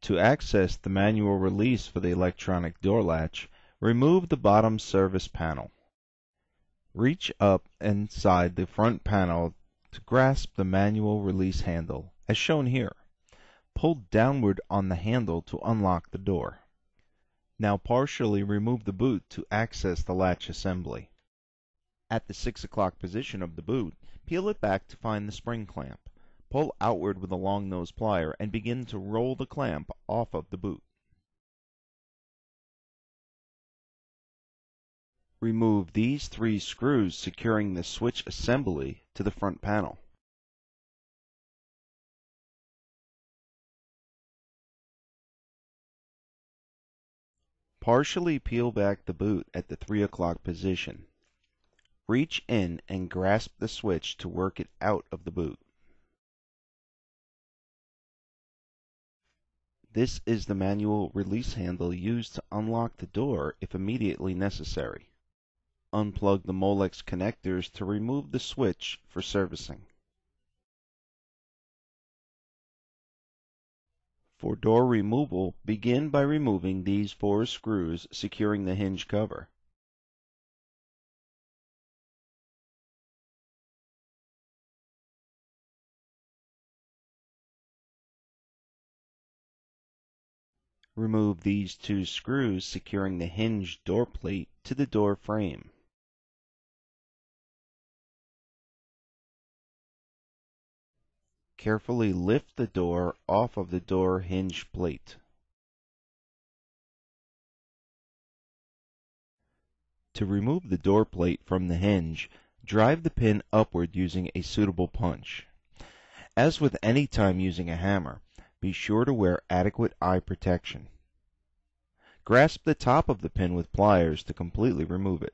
To access the manual release for the electronic door latch, remove the bottom service panel. Reach up inside the front panel to grasp the manual release handle, as shown here. Pull downward on the handle to unlock the door. Now partially remove the boot to access the latch assembly. At the 6 o'clock position of the boot, peel it back to find the spring clamp. Pull outward with a long nose plier and begin to roll the clamp off of the boot. Remove these 3 screws securing the switch assembly to the front panel. Partially peel back the boot at the 3 o'clock position. Reach in and grasp the switch to work it out of the boot. This is the manual release handle used to unlock the door if immediately necessary. Unplug the Molex connectors to remove the switch for servicing. For door removal, begin by removing these 4 screws securing the hinge cover. Remove these 2 screws securing the hinge door plate to the door frame. Carefully lift the door off of the door hinge plate. To remove the door plate from the hinge, drive the pin upward using a suitable punch. As with any time using a hammer, be sure to wear adequate eye protection. Grasp the top of the pin with pliers to completely remove it.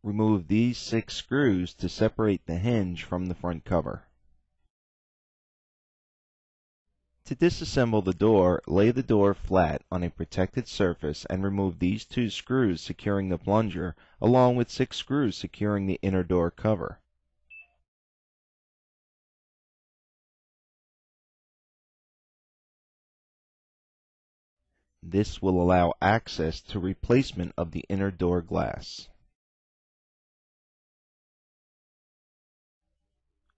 Remove these 6 screws to separate the hinge from the front cover. To disassemble the door, lay the door flat on a protected surface and remove these 2 screws securing the plunger, along with 6 screws securing the inner door cover. This will allow access to replacement of the inner door glass.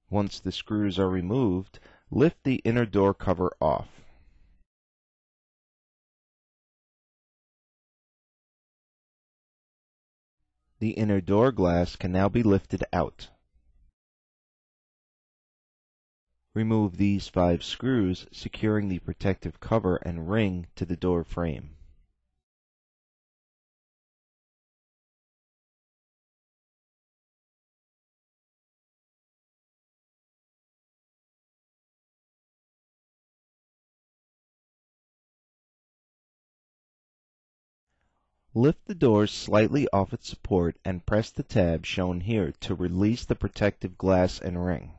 Once the screws are removed, lift the inner door cover off. The inner door glass can now be lifted out. Remove these 5 screws securing the protective cover and ring to the door frame. Lift the door slightly off its support and press the tab shown here to release the protective glass and ring.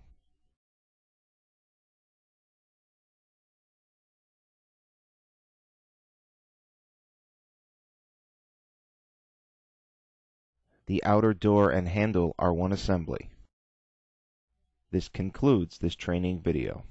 The outer door and handle are one assembly. This concludes this training video.